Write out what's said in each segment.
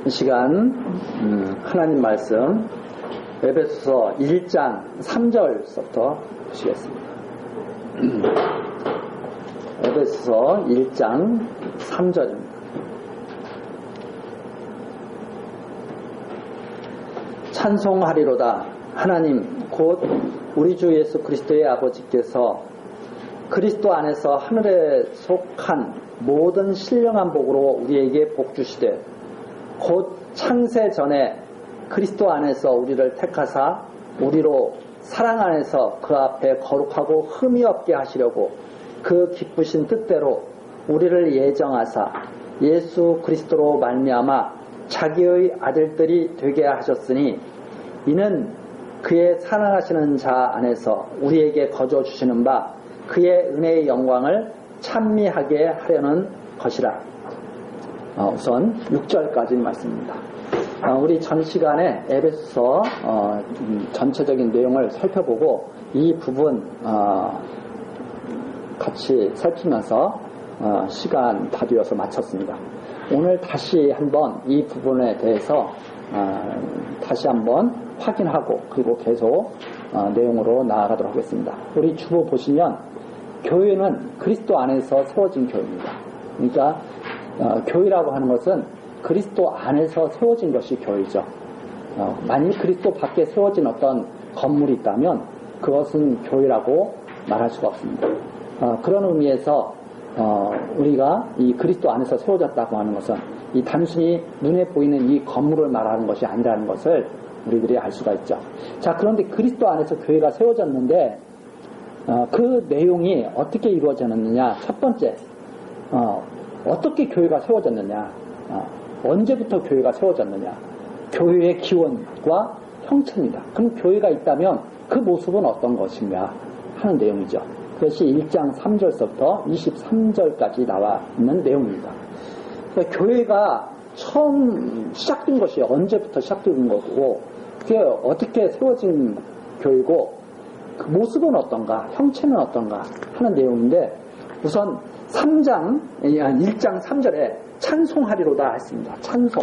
이 시간 하나님 말씀 에베소서 1장 3절부터 보시겠습니다. 에베소서 1장 3절입니다. 찬송하리로다. 하나님 곧 우리 주 예수 그리스도의 아버지께서 그리스도 안에서 하늘에 속한 모든 신령한 복으로 우리에게 복 주시되 곧 창세 전에 그리스도 안에서 우리를 택하사 우리로 사랑 안에서 그 앞에 거룩하고 흠이 없게 하시려고 그 기쁘신 뜻대로 우리를 예정하사 예수 그리스도로 말미암아 자기의 아들들이 되게 하셨으니 이는 그의 사랑하시는 자 안에서 우리에게 거저 주시는 바 그의 은혜의 영광을 찬미하게 하려는 것이라. 우선 6절까지 말씀입니다. 우리 전 시간에 에베소서 전체적인 내용을 살펴보고 이 부분 같이 살피면서 시간 다 되어서 마쳤습니다. 오늘 다시 한번 이 부분에 대해서 다시 한번 확인하고 그리고 계속 내용으로 나아가도록 하겠습니다. 우리 주보 보시면 교회는 그리스도 안에서 세워진 교회입니다. 그러니까 교회라고 하는 것은 그리스도 안에서 세워진 것이 교회죠. 만일 그리스도 밖에 세워진 어떤 건물이 있다면 그것은 교회라고 말할 수가 없습니다. 그런 의미에서 우리가 이 그리스도 안에서 세워졌다고 하는 것은 이 단순히 눈에 보이는 이 건물을 말하는 것이 아니라는 것을 우리들이 알 수가 있죠. 자, 그런데 그리스도 안에서 교회가 세워졌는데 그 내용이 어떻게 이루어졌느냐. 첫 번째, 어떻게 교회가 세워졌느냐. 언제부터 교회가 세워졌느냐. 교회의 기원과 형체입니다. 그럼 교회가 있다면 그 모습은 어떤 것인가 하는 내용이죠. 그것이 1장 3절서부터 23절까지 나와 있는 내용입니다. 그러니까 교회가 처음 시작된 것이 언제부터 시작된 거고 그게 어떻게 세워진 교회고 그 모습은 어떤가, 형체는 어떤가 하는 내용인데 우선 1장 3절에 찬송하리로다 했습니다. 찬송.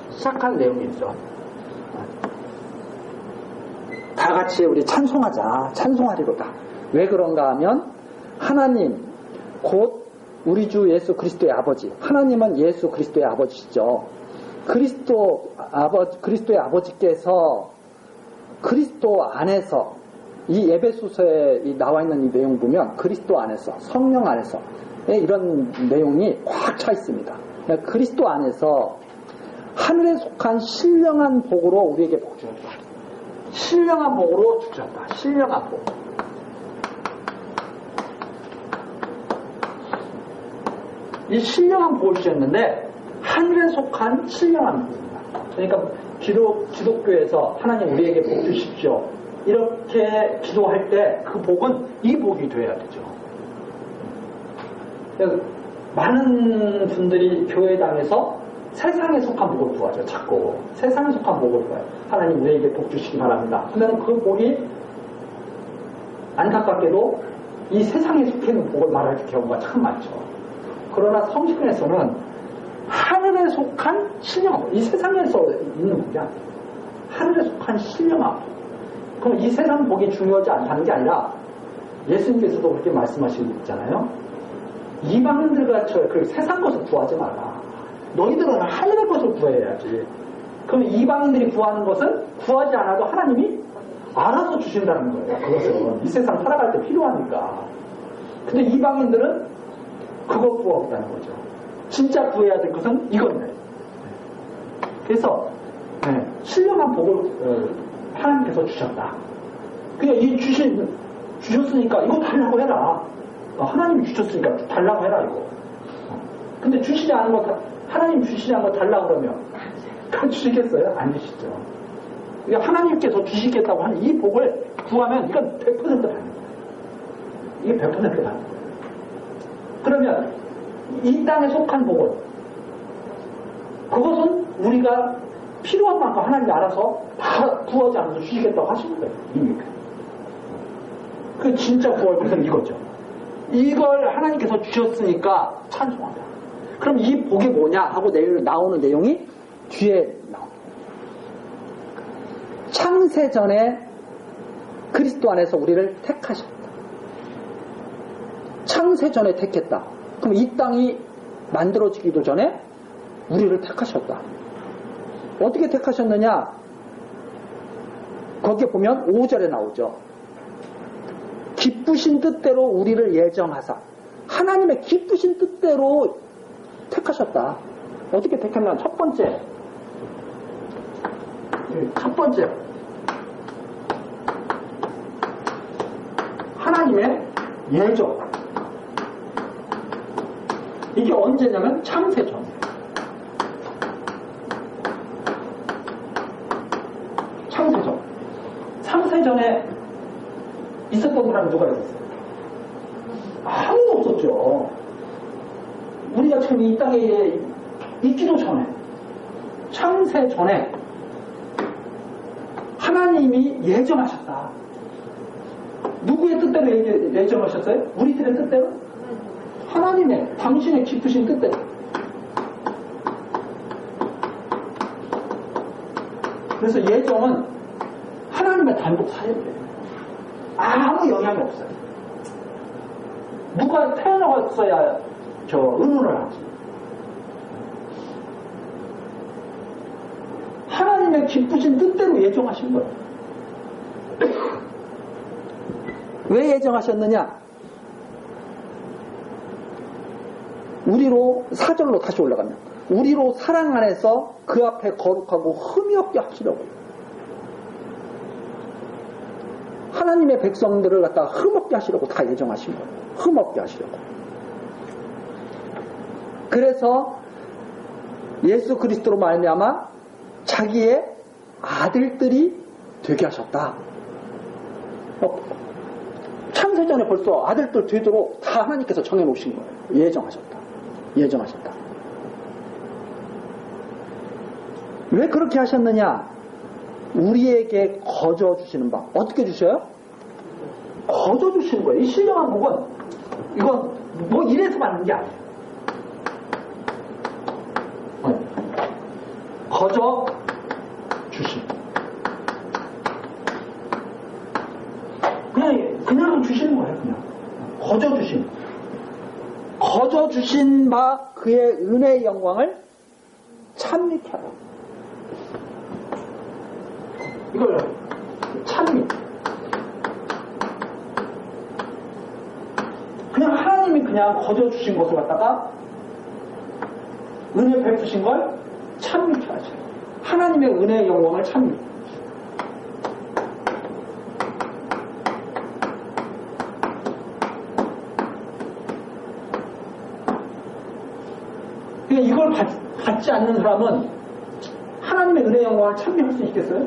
시작한 내용이 있죠. 다 같이 우리 찬송하자. 찬송하리로다. 왜 그런가 하면 하나님 곧 우리 주 예수 그리스도의 아버지. 하나님은 예수 그리스도의 아버지시죠. 그리스도의 아버지께서 그리스도 안에서 이 에베소서에 나와 있는 이 내용 보면 그리스도 안에서 성령 안에서 이런 내용이 꽉 차 있습니다. 그리스도 안에서 하늘에 속한 신령한 복으로 우리에게 복 주셨다. 신령한 복으로 주셨다. 신령한 복. 이 신령한 복을 주셨는데 하늘에 속한 신령한 복입니다. 그러니까 기독교에서 하나님 우리에게 복 주십시오. 이렇게 기도할 때 그 복은 이 복이 되어야 되죠. 많은 분들이 교회당에서 세상에 속한 복을 구하죠. 자꾸 세상에 속한 복을 구해요. 하나님 우리에게 복 주시기 바랍니다. 그러면 그 복이 안타깝게도 이 세상에 속해 있는 복을 말할 경우가 참 많죠. 그러나 성신에서는 하늘에 속한 신령한, 이 세상에서 있는 복이 아니에요. 하늘에 속한 신령한 복. 그럼 이 세상 복이 중요하지 않다는 게 아니라 예수님께서도 그렇게 말씀하신 게 있잖아요. 이방인들 같이 그 세상 것을 구하지 마라. 너희들은 하늘의 것을 구해야지. 그럼 이방인들이 구하는 것은 구하지 않아도 하나님이 알아서 주신다는 거예요. 그것은 이 세상 살아갈 때 필요하니까. 근데 이방인들은 그거 구하고 있다는 거죠. 진짜 구해야 될 것은 이건데. 그래서 신령한 복을 하나님께서 주셨다. 그냥 이 주셨으니까 이거 달라고 해라. 하나님이 주셨으니까 달라고 해라 이거. 근데 주시지 않은 거 하나님 주시지 않은 거 달라고 그러면 주시겠어요? 안 주시죠. 그러니까 하나님께서 주시겠다고 하는 이 복을 구하면 이건 100% 받는 거예요. 이게 100% 받는 거예요. 그러면 이 땅에 속한 복은 그것은 우리가 필요한 만큼 하나님이 알아서 다 구하지 않아서 주시겠다고 하시는 거예요. 이미. 그 진짜 구할 것은 이거죠. 이걸 하나님께서 주셨으니까 찬송한다. 그럼 이 복이 뭐냐 하고 나오는 내용이 뒤에 나옵니다. 창세전에 그리스도 안에서 우리를 택하셨다. 창세전에 택했다. 그럼 이 땅이 만들어지기도 전에 우리를 택하셨다. 어떻게 택하셨느냐? 거기에 보면 5절에 나오죠. 기쁘신 뜻대로 우리를 예정하사. 하나님의 기쁘신 뜻대로 택하셨다. 어떻게 택했냐? 첫 번째. 하나님의 예정. 이게 언제냐면 창세전. 창세전에 있었던 사람이 누가 있었어요? 아무도 없었죠. 우리가 지금 이 땅에 있기도 전에, 창세전에 하나님이 예정하셨다. 누구의 뜻대로 예정하셨어요? 우리들의 뜻대로? 하나님의, 당신의 기쁘신 뜻대로. 그래서 예정은 하나님의 단독 사역이에요. 아무 영향이 없어요. 누가 태어나왔어야 의논을 하지. 하나님의 기쁘신 뜻대로 예정하신 거예요. 왜 예정하셨느냐? 우리로 4절로 다시 올라가면 우리로 사랑 안에서 그 앞에 거룩하고 흠이 없게 하시려고. 하나님의 백성들을 갖다가 흠없게 하시려고 다 예정하신 거예요. 흠없게 하시려고. 그래서 예수 그리스도로 말미암아 자기의 아들들이 되게 하셨다. 창세전에 벌써 아들들 되도록 다 하나님께서 정해놓으신 거예요. 예정하셨다. 왜 그렇게 하셨느냐? 우리에게 거저 주시는 바. 어떻게 주셔요? 거저 주시는 거예요. 이 신령한 복은 이건 뭐 이래서 받는 게 아니에요. 거저 주심. 그냥 주시는 거예요. 그냥 거저 주심. 거저 주신 바 그의 은혜의 영광을 찬미케 하라. 이걸 찬미. 그냥 하나님이 그냥 거저 주신 것을 갖다가 은혜 베푸신 걸 찬미케 하죠. 하나님의 은혜의 영광을 찬미. 이걸 받지 않는 사람은 하나님의 은혜의 영광을 찬미할 수 있겠어요?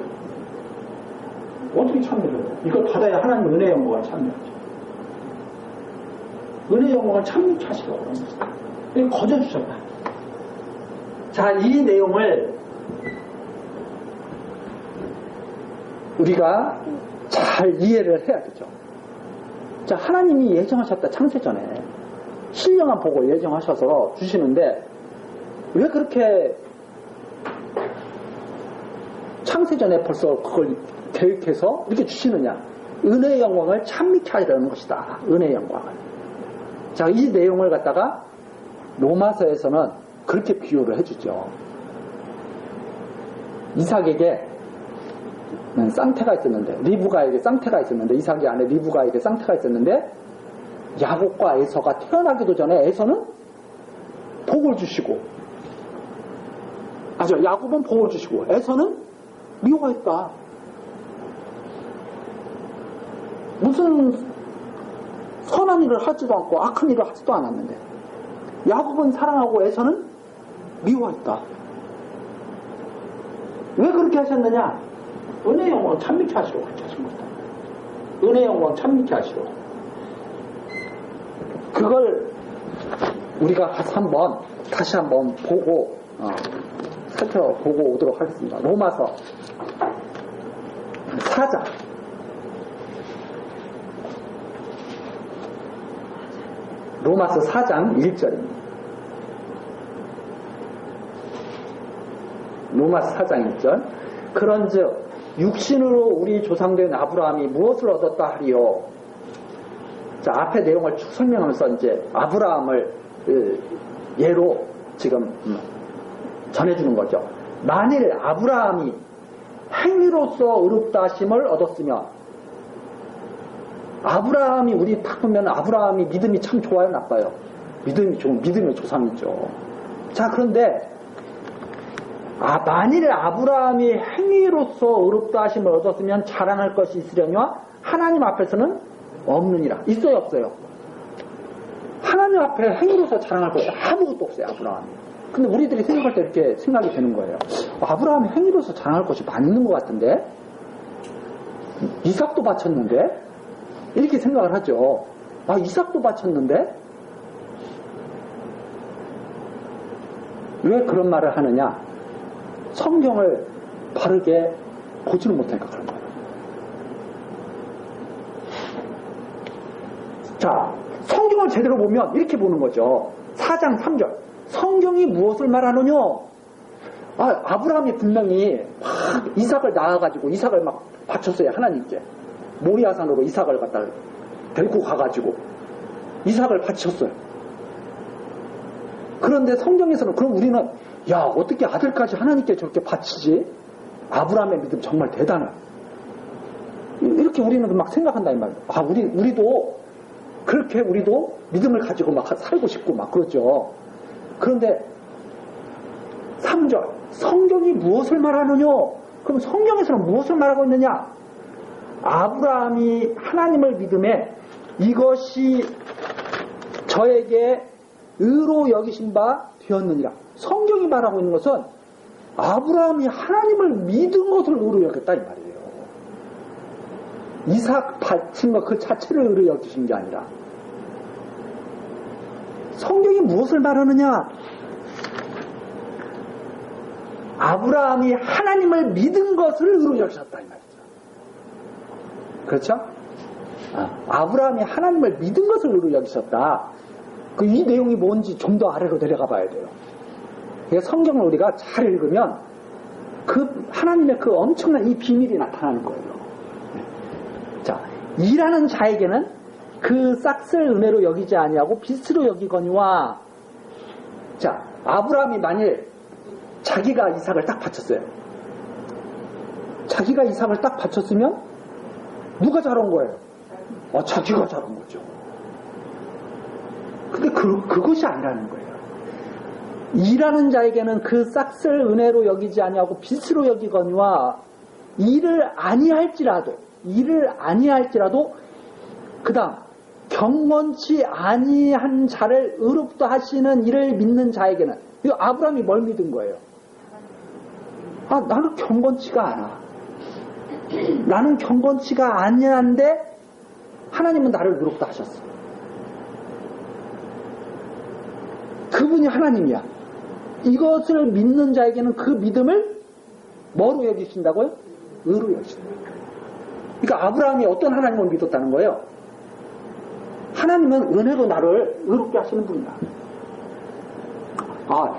어떻게 찬미를 해요? 이걸 받아야 하나님의 은혜의 영광을 찬미하죠. 은혜의 영광을 찬미케 하시라고 그러는 거죠. 거저 주셨다. 자, 이 내용을 우리가 잘 이해를 해야 되죠. 자, 하나님이 예정하셨다. 창세전에 신령한 복을 예정하셔서 주시는데 왜 그렇게 창세전에 벌써 그걸 계획해서 이렇게 주시느냐? 은혜의 영광을 찬미케 하려는 것이다. 은혜의 영광을. 자, 이 내용을 갖다가 로마서에서는 그렇게 비유를 해주죠. 이삭에게 쌍태가 있었는데, 리브가에게 쌍태가 있었는데, 이삭이 안에 리브가에게 쌍태가 있었는데, 야곱과 에서가 태어나기도 전에 에서는 복을 주시고, 야곱은 복을 주시고, 에서는 미워했다. 무슨 선한 일을 하지도 않고 악한 일을 하지도 않았는데, 야곱은 사랑하고 에서는 미워했다. 왜 그렇게 하셨느냐? 은혜의 영광을 찬미케 하시려고 그렇게 하신 겁니다. 은혜의 영광을 찬미케 하시려고. 그걸 우리가 한번 다시 한번 보고 살펴보고 오도록 하겠습니다. 로마서 4장 로마서 4장 1절입니다. 로마서 4장 1절. 그런즉 육신으로 우리 조상된 아브라함이 무엇을 얻었다 하리요. 자, 앞에 내용을 쭉 설명하면서 이제 아브라함을 예로 지금 전해주는 거죠. 만일 아브라함이 행위로서 의롭다 하심을 얻었으면, 아브라함이 우리 딱 보면 아브라함이 믿음이 참 좋아요, 나빠요? 믿음이 좋은, 믿음의 조상이죠. 자, 그런데 만일 아브라함이 행위로서 의롭다 하심을 얻었으면 자랑할 것이 있으려니와 하나님 앞에서는 없느니라. 있어요, 없어요? 하나님 앞에 행위로서 자랑할 것이 아무것도 없어요, 아브라함이. 근데 우리들이 생각할 때 이렇게 생각이 되는 거예요. 아브라함이 행위로서 자랑할 것이 많이 있는 것 같은데, 이삭도 바쳤는데, 이렇게 생각을 하죠. 이삭도 바쳤는데, 왜 그런 말을 하느냐? 성경을 바르게 보지를 못하니까 그런 거예요. 자, 성경을 제대로 보면 이렇게 보는 거죠. 4장 3절. 성경이 무엇을 말하느냐? 아브라함이 분명히 막 이삭을 낳아가지고 이삭을 막 바쳤어요, 하나님께. 모리아산으로 이삭을 갖다 데리고 가가지고 이삭을 바쳤어요. 그런데 성경에서는 그럼 우리는 어떻게 아들까지 하나님께 저렇게 바치지? 아브라함의 믿음 정말 대단해. 이렇게 우리는 막 생각한다 이 말이에요. 우리도 그렇게 우리도 믿음을 가지고 막 살고 싶고 막 그러죠. 그런데 3절 성경이 무엇을 말하느냐? 그럼 성경에서는 무엇을 말하고 있느냐? 아브라함이 하나님을 믿음에 이것이 저에게 의로 여기신 바 되었느니라. 성경이 말하고 있는 것은 아브라함이 하나님을 믿은 것을 의로 여겼다 이 말이에요. 이삭 바친 것 그 자체를 의로 여기신 게 아니라. 성경이 무엇을 말하느냐? 아브라함이 하나님을 믿은 것을 의로 여기셨다 이 말이죠. 그렇죠? 아브라함이 하나님을 믿은 것을 의로 여기셨다. 이 내용이 뭔지 좀 더 아래로 내려가 봐야 돼요. 성경을 우리가 잘 읽으면 하나님의 그 엄청난 이 비밀이 나타나는 거예요. 자, 일하는 자에게는 그 싹을 은혜로 여기지 아니하고 빚으로 여기거니와. 자, 아브라함이 만일 자기가 이삭을 딱 바쳤어요. 자기가 이삭을 딱 바쳤으면 누가 잘한 거예요? 자기가 잘한 거죠. 근데 그것이 아니라는 거예요. 일하는 자에게는 그 싹을 은혜로 여기지 아니하고 빚으로 여기거니와 일을 아니할지라도 그 다음 경건치 아니한 자를 의롭다 하시는 이를 믿는 자에게는, 이거 아브라함이 뭘 믿은 거예요? 나는 경건치가 않아. 나는 경건치가 아니한데 하나님은 나를 의롭다 하셨어. 그분이 하나님이야. 이것을 믿는 자에게는 그 믿음을 뭐로 여기신다고요? 의로 여기신다. 그러니까 아브라함이 어떤 하나님을 믿었다는 거예요? 하나님은 은혜로 나를 의롭게 하시는 분이야.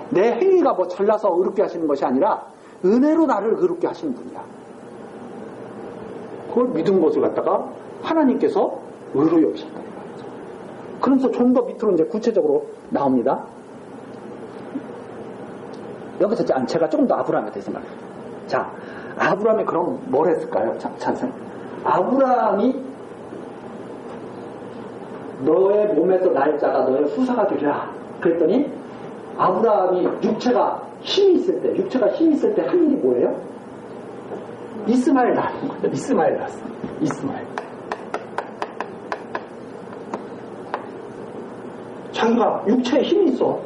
내 행위가 뭐 잘나서 의롭게 하시는 것이 아니라 은혜로 나를 의롭게 하시는 분이야. 그걸 믿은 것을 갖다가 하나님께서 의로 여기셨다. 그러면서 좀 더 밑으로 이제 구체적으로 나옵니다. 여기서 제가 조금 더 아브라함에 대해서 말해요. 자, 아브라함이 그럼 뭘 했을까요? 찬성. 아브라함이 너의 몸에서 날짜가 너의 후사가 되리라. 그랬더니 아브라함이 육체가 힘이 있을 때 한 일이 뭐예요? 이스마엘 낳는 거죠. 이스마엘 낳았어. 이스마엘. 자기가 육체에 힘이 있어.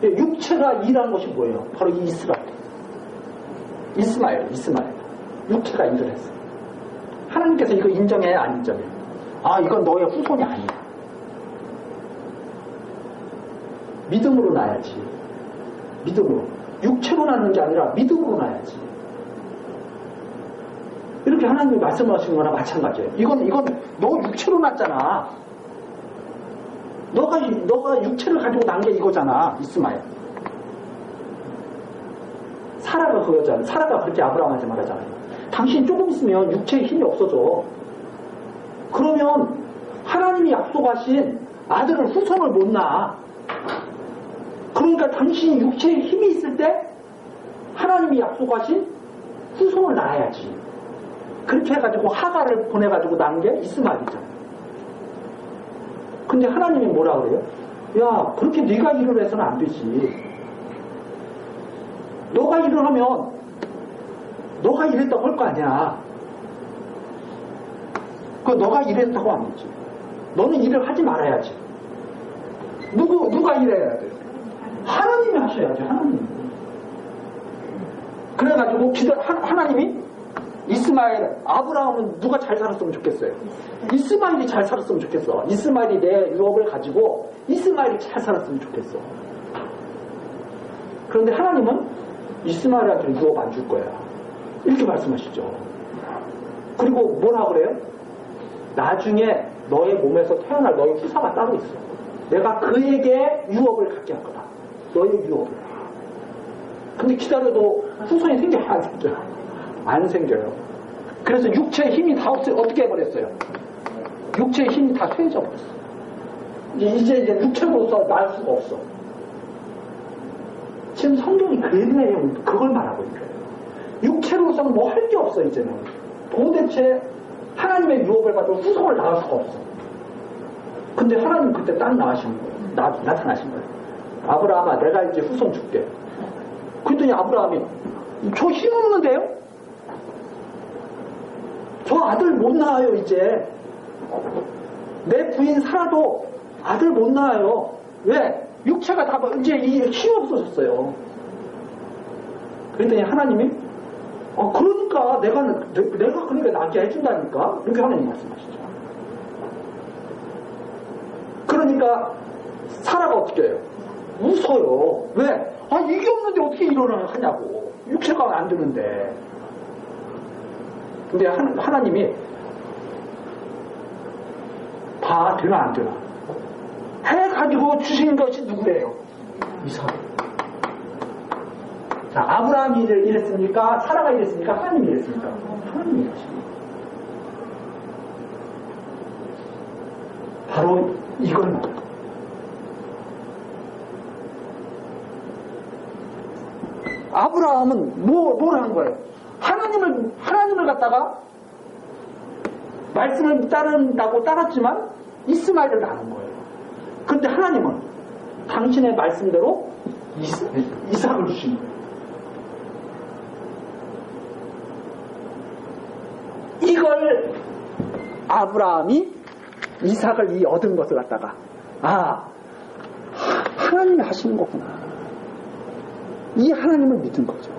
육체가 일한 것이 뭐예요? 바로 이 이스마엘. 육체가 일을 했어. 하나님께서 이거 인정해, 안 인정해? 이건 너의 후손이 아니야. 믿음으로 낳아야지. 믿음으로. 육체로 낳는 게 아니라 믿음으로 낳아야지. 이렇게 하나님이 말씀하신 거나 마찬가지예요. 이건 너 육체로 낳았잖아. 너가 육체를 가지고 낳은 게 이거잖아. 이스마엘. 사라가 그거잖아. 사라가 그렇게 아브라함한테 말하잖아요. 당신 조금 있으면 육체의 힘이 없어져. 그러면 하나님이 약속하신 아들을 후손을 못 낳아. 그러니까 당신이 육체의 힘이 있을 때 하나님이 약속하신 후손을 낳아야지. 그렇게 해가지고 하가를 보내가지고 낳은 게 이스마엘이잖아. 근데 하나님이 뭐라 그래요? 야, 그렇게 네가 일을 해서는 안 되지. 너가 일을 하면 너가 일했다고 할 거 아니야. 너가 일했다고 하면 되지. 너는 일을 하지 말아야지. 누가 일해야 돼? 하나님이 하셔야지. 하나님이. 그래가지고 하나님이 이스마엘, 아브라함은 누가 잘 살았으면 좋겠어요? 이스마엘이 잘 살았으면 좋겠어. 이스마엘이 내 유업을 가지고 이스마엘이 잘 살았으면 좋겠어. 그런데 하나님은 이스마엘한테 유업 안 줄 거야. 이렇게 말씀하시죠. 그리고 뭐라 그래요? 나중에 너의 몸에서 태어날 너의 후사가 따로 있어. 내가 그에게 유업을 갖게 할 거다. 너의 유업을. 근데 기다려도 후손이 생겨요? 안 생겨요? 안 생겨요. 그래서 육체의 힘이 다 어떻게 해버렸어요? 육체의 힘이 다 쇠해져 버렸어. 이제 육체로서 날 수가 없어. 지금 성경이 그 내용, 그걸 말하고 있는 거예요. 육체로서는 뭐 할 게 없어, 이제는. 도대체 하나님의 유업을 가지고 후손을 낳을 수가 없어. 근데 하나님 그때 딱 나타나신 거예요. 아브라함아, 내가 이제 후손 줄게. 그랬더니 아브라함이, 저 힘없는데요? 저 아들 못 낳아요, 이제. 내 부인 사라도 아들 못 낳아요. 왜? 육체가 다 이제 힘이 없어졌어요. 그랬더니 하나님이 그러니까 내가 그러니까 낳게 해준다니까. 이렇게 하나님 말씀하시죠. 그러니까 사라가 어떻게 해요? 웃어요. 왜? 이게 없는데 어떻게 일어나냐 하냐고. 육체가 안 되는데. 근데 하나님이 봐, 되나 안 되나? 해가지고 주시는 것이 누구래요? 이삭. 자, 아브라함이 이랬습니까? 사라가 이랬습니까? 하나님이 이랬습니까? 하나님이 이랬습니다. 바로 이걸 말해요. 아브라함은 뭘 하는 거예요? 하나님을 갖다가 말씀을 따른다고 따랐지만 이스마엘을 낳은 거예요. 그런데 하나님은 당신의 말씀대로 이삭을 주신 거예요. 이걸 아브라함이 이삭을 얻은 것을 갖다가 하나님이 하시는 거구나. 이 하나님을 믿은 거죠.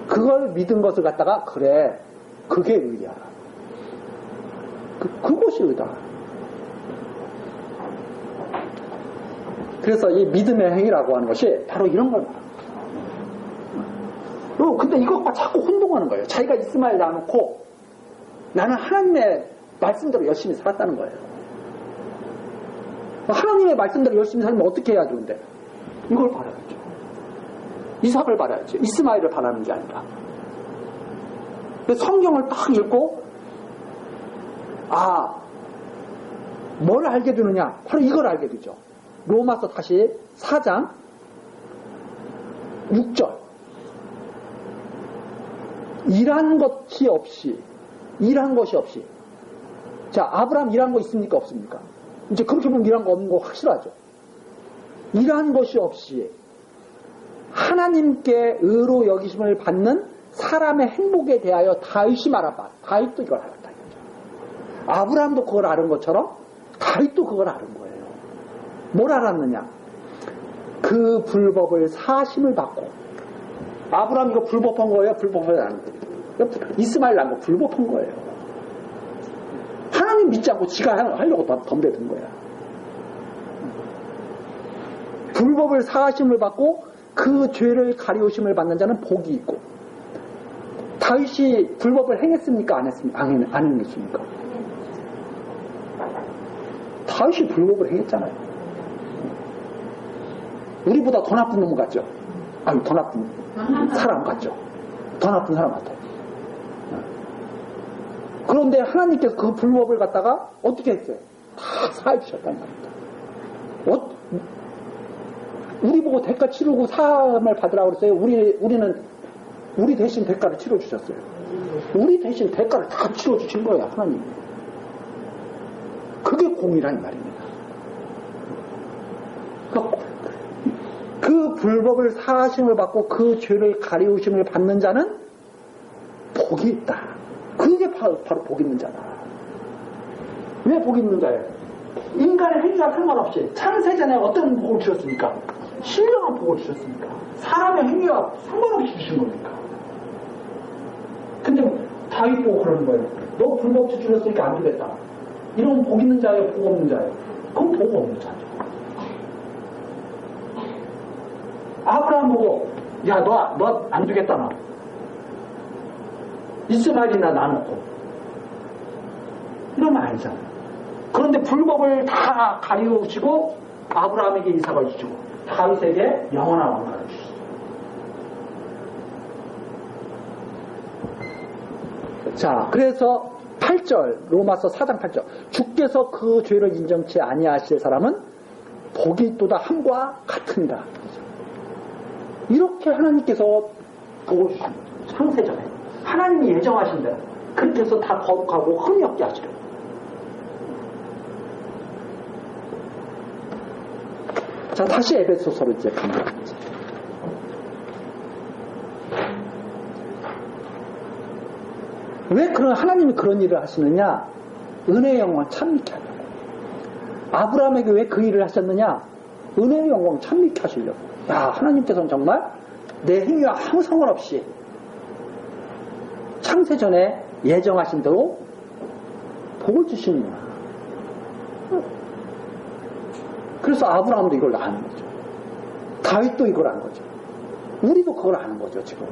그걸 믿은 것을 갖다가 그래, 그게 의야. 그것이 의다. 그래서 이 믿음의 행위라고 하는 것이 바로 이런 걸 말합니다. 근데 이것과 자꾸 혼동하는 거예요. 자기가 이스마엘 낳아놓고 나는 하나님의 말씀대로 열심히 살았다는 거예요. 하나님의 말씀대로 열심히 살면 어떻게 해야 좋은데? 이걸 바라야죠. 이삭을 바라야죠. 이스마엘을 바라는 게 아니라. 성경을 딱 읽고 뭘 알게 되느냐? 바로 이걸 알게 되죠. 로마서 다시 4장 6절. 일한 것이 없이. 자, 아브라함 일한 거 있습니까? 없습니까? 이제 그렇게 보면 일한 거 없는 거 확실하죠. 일한 것이 없이 하나님께 의로 여기심을 받는 사람의 행복에 대하여 다윗이 말하봐. 다윗도 이걸 알았다. 아브라함도 그걸 아는 것처럼 다윗도 그걸 아는 거예요. 뭘 알았느냐? 그 불법을 사심을 받고. 아브라함 이거 불법한 거예요? 불법하지 않은 거예요? 이스마엘 낳은 거 불법한 거예요. 하나님 믿지 않고 지가 하려고 덤벼든 거야. 불법을 사하심을 받고 그 죄를 가리우심을 받는 자는 복이 있고. 다윗이 불법을 행했습니까? 안 했습니까? 안 행했습니까? 다윗이 불법을 행했잖아요. 우리보다 더 나쁜 놈 같죠? 아니, 더 나쁜 사람 같죠? 더 나쁜 사람 같아요. 그런데 하나님께서 그 불법을 갖다가 어떻게 했어요? 다 사해 주셨단 말입니다. 우리 보고 대가 치르고 사함을 받으라고 그랬어요. 우리 대신 대가를 치러 주셨어요. 우리 대신 대가를 다 치러 주신 거예요, 하나님. 그게 공이란 말입니다. 그 불법을 사하심을 받고 그 죄를 가리우심을 받는 자는 복이 있다. 그게 바로 복 있는 자다. 왜 복 있는 자예요? 인간의 행위와 상관없이 창세전에 어떤 복을 주셨습니까? 신령한 복을 주셨습니까? 사람의 행위와 상관없이 주신 겁니까? 근데 다윗 보고 그러는 거예요. 너 불법주 줄였으니까 안 되겠다. 이런 복 있는 자예요? 복 없는 자예요? 그건 복 없는 자죠. 아브라함 보고 야 너 안 되겠다 나. 이스마엘이나 나놓고 이러면 아니잖아요. 그런데 불법을 다 가리우시고 아브라함에게 이삭을 주시고 다윗에게 영원한 왕가를 주시죠. 자, 그래서 8절 로마서 4장 8절 주께서 그 죄를 인정치 아니하실 사람은 복이 있도다 함과 같으니라. 이렇게 하나님께서 복을 주십니다. 창세전에 하나님이 예정하신 대로 그렇게 해서 다 거룩하고 흠이 없게 하시려고. 자, 다시 에베소서로 이제 갑니다. 왜 하나님이 그런 일을 하시느냐? 은혜의 영광 참미케 하려고. 아브라함에게 왜 그 일을 하셨느냐? 은혜의 영광 참미케 하시려고. 야, 하나님께서는 정말 내 행위와 아무 상관없이 창세전에 예정하신 대로 복을 주시는구나. 그래서 아브라함도 이걸 아는 거죠. 다윗도 이걸 아는 거죠. 우리도 그걸 아는 거죠, 지금.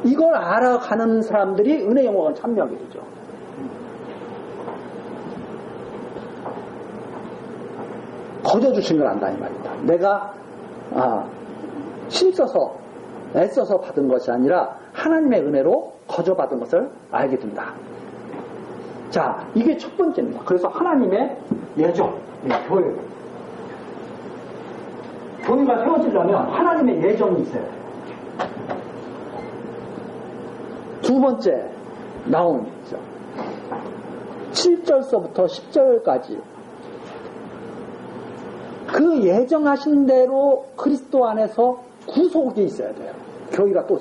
이걸 알아가는 사람들이 은혜의 영광을 참여하게 되죠. 거저주신 걸 안다 이 말입니다. 내가 힘써서 애써서 받은 것이 아니라 하나님의 은혜로 거저받은 것을 알게 된다. 자, 이게 첫 번째입니다. 그래서 하나님의 예정, 교회. 교회가 세워지려면 하나님의 예정이 있어야 돼요. 두 번째 나오는 거죠. 7절서부터 10절까지 그 예정하신 대로 그리스도 안에서 구속이 있어야 돼요. 교회가 또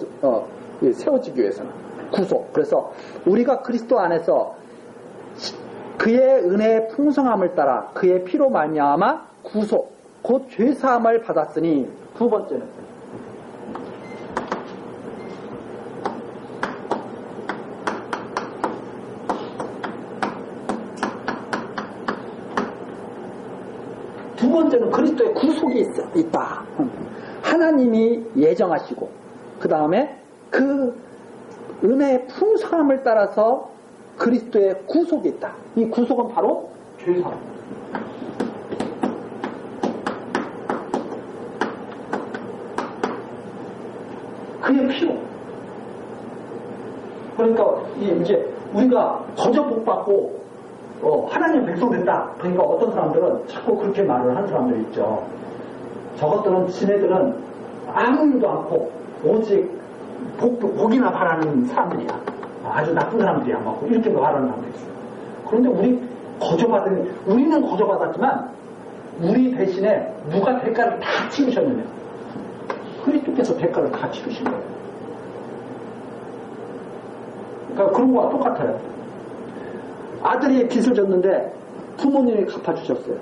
세워지기 위해서는 구속. 그래서 우리가 그리스도 안에서 그의 은혜의 풍성함을 따라 그의 피로 말미암아 구속 곧 죄사함을 받았으니. 두 번째는 그리스도의 구속이 있다. 하나님이 예정하시고 그 다음에 그 은혜의 풍성함을 따라서 그리스도의 구속이 있다. 이 구속은 바로 죄사함. 그의 피로. 그러니까 이제 우리가 거저 복 받고 하나님 백성 됐다. 그러니까 어떤 사람들은 자꾸 그렇게 말을 하는 사람들이 있죠. 저것들은 지네들은 아무 일도 않고 오직 복이나 바라는 사람들이야. 아주 나쁜 사람들이야. 막 이렇게 말하는 사람들이 있어요. 그런데 우리는 거저받았지만 우리 대신에 누가 대가를 다 치르셨느냐? 그리스도께서 대가를 다 치르신 거예요. 그러니까 그런 거와 똑같아요. 아들이 빚을 졌는데 부모님이 갚아주셨어요.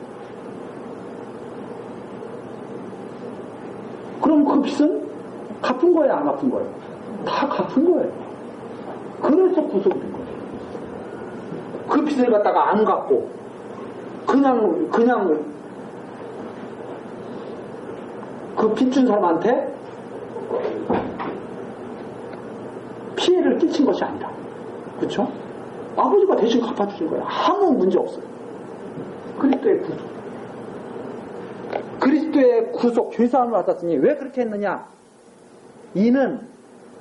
그럼 그 빚은 갚은 거예요, 안 갚은 거예요? 다 갚은 거예요. 그래서 구속이 된 거예요. 그 빚을 갖다가 안 갚고 그냥 그 빚준 사람한테 피해를 끼친 것이 아니라, 그렇죠? 아버지가 대신 갚아주신 거예요. 아무 문제 없어요. 그리스도의 구속. 그리스도의 구속, 죄사함을 받았으니 왜 그렇게 했느냐? 이는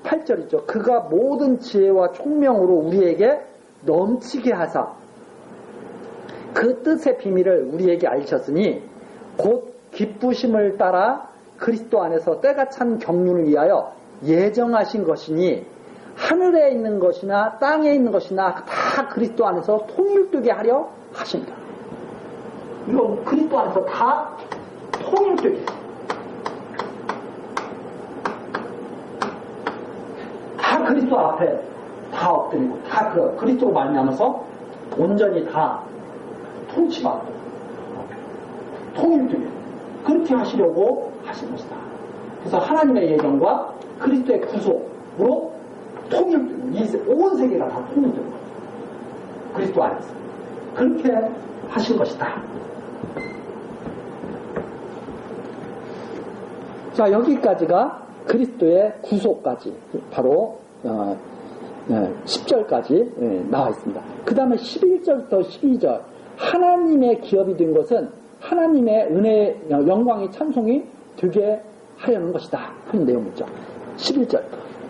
8절이죠. 그가 모든 지혜와 총명으로 우리에게 넘치게 하사 그 뜻의 비밀을 우리에게 알리셨으니 곧 기쁘심을 따라 그리스도 안에서 때가 찬 경륜을 위하여 예정하신 것이니 하늘에 있는 것이나 땅에 있는 것이나 다 그리스도 안에서 통일되게 하려 하십니다. 이거 그리스도 안에서 다 통일되게, 다 그리스도 앞에 다 엎드리고 다 그리스도로 말미암아서 온전히 다 통치받고 통일되게 그렇게 하시려고 하신 것이다. 그래서 하나님의 예정과 그리스도의 구속으로 통일되고 온 세계가 다 통일되는 거예요. 그리스도 안에서 그렇게 하신 것이다. 자, 여기까지가 그리스도의 구속까지 바로 10절까지 나와 있습니다. 그 다음에 11절부터 12절 하나님의 기업이 된 것은 하나님의 은혜, 영광의 찬송이 되게 하려는 것이다 하는 내용이죠. 11절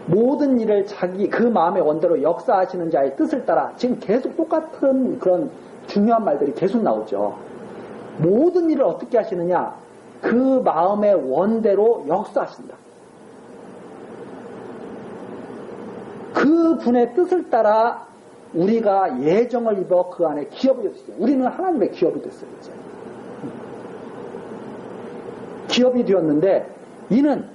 모든 일을 자기 그 마음의 원대로 역사하시는 자의 뜻을 따라, 지금 계속 똑같은 그런 중요한 말들이 계속 나오죠. 모든 일을 어떻게 하시느냐? 그 마음의 원대로 역사하신다. 그 분의 뜻을 따라 우리가 예정을 입어 그 안에 기업이 됐어요. 우리는 하나님의 기업이 됐어요. 이제. 기업이 되었는데 이는